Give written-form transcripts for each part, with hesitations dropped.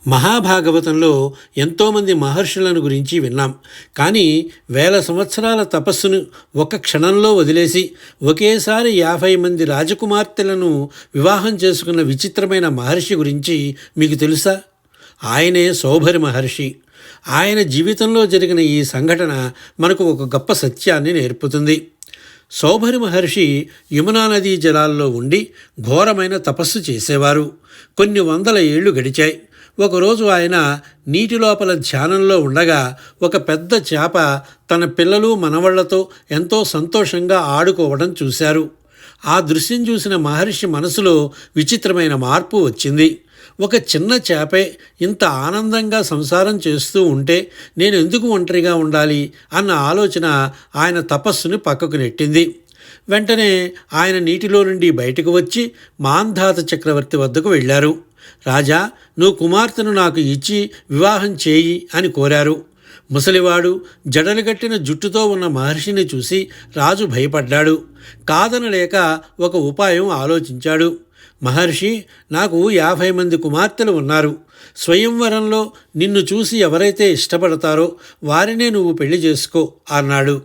మహాభాగవతంలో ఎంతోమంది మహర్షులను గురించి విన్నాం. కానీ వేల సంవత్సరాల తపస్సును ఒక క్షణంలో వదిలేసి ఒకేసారి 50 మంది రాజకుమార్తెలను వివాహం చేసుకున్న విచిత్రమైన మహర్షి గురించి మీకు తెలుసా? ఆయనే సౌభరి మహర్షి. ఆయన జీవితంలో జరిగిన ఈ సంఘటన మనకు ఒక గొప్ప సత్యాన్ని నేర్పుతుంది. సౌభరి మహర్షి యమునా నదీ జలాల్లో ఉండి ఘోరమైన తపస్సు చేసేవారు. కొన్ని వందల ఏళ్లు గడిచాయి. ఒకరోజు ఆయన నీటి లోపల ధ్యానంలో ఉండగా ఒక పెద్ద చేప తన పిల్లలు మనవళ్లతో ఎంతో సంతోషంగా ఆడుకోవడం చూశారు. ఆ దృశ్యం చూసిన మహర్షి మనసులో విచిత్రమైన మార్పు వచ్చింది. ఒక చిన్న చేపే ఇంత ఆనందంగా సంసారం చేస్తూ ఉంటే నేను ఎందుకు ఒంటరిగా ఉండాలి అన్న ఆలోచన ఆయన తపస్సుని పక్కకు నెట్టింది. వెంటనే ఆయన నీటిలో నుండి బయటకు వచ్చి మాంధాత చక్రవర్తి వద్దకు వెళ్ళారు. రాజా, నువ్వు కుమార్తెను నాకు ఇచ్చి వివాహం చేయి అని కోరారు. ముసలివాడు జడలు కట్టిన జుట్టుతో ఉన్న మహర్షిని చూసి రాజు భయపడ్డాడు. కాదనలేక ఒక ఉపాయం ఆలోచించాడు. మహర్షి, నాకు 50 మంది కుమార్తెలు ఉన్నారు. స్వయంవరంలో నిన్ను చూసి ఎవరైతే ఇష్టపడతారో వారినే నువ్వు పెళ్లి చేసుకో అన్నాడు.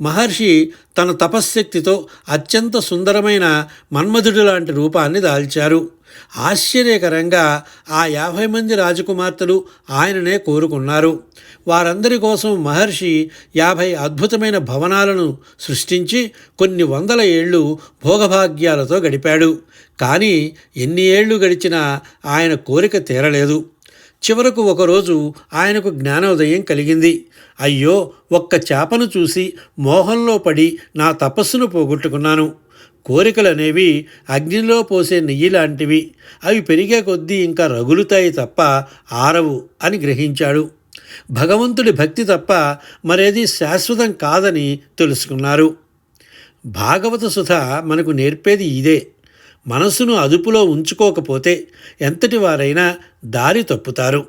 మహర్షి తన తపశ్శక్తితో అత్యంత సుందరమైన మన్మధుడు లాంటి రూపాన్ని దాల్చారు. ఆశ్చర్యకరంగా ఆ 50 మంది రాజకుమార్తెలు ఆయననే కోరుకున్నారు. వారందరి కోసం మహర్షి 50 అద్భుతమైన భవనాలను సృష్టించి కొన్ని వందల ఏళ్ళు భోగభాగ్యాలతో గడిపాడు. కానీ ఎన్ని ఏళ్లు గడిచినా ఆయన కోరిక తీరలేదు. చివరకు ఒకరోజు ఆయనకు జ్ఞానోదయం కలిగింది. అయ్యో, ఒక్క చేపను చూసి మోహంలో పడి నా తపస్సును పోగొట్టుకున్నాను. కోరికలనేవి అగ్నిలో పోసే నెయ్యి లాంటివి. అవి పెరిగే కొద్దీ ఇంకా రగులుతాయి తప్ప ఆరవు అని గ్రహించాడు. భగవంతుడి భక్తి తప్ప మరేది శాశ్వతం కాదని తెలుసుకున్నారు. భాగవత సుధ మనకు నేర్పేది ఇదే. మనసును అదుపులో ఉంచుకోకపోతే ఎంతటి వారైనా దారి తప్పుతారు.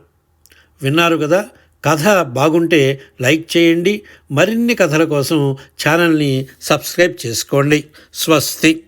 విన్నారు కదా? కథ బాగుంటే లైక్ చేయండి. మరిన్ని కథల కోసం ఛానల్ని సబ్స్క్రైబ్ చేసుకోండి. స్వస్తి.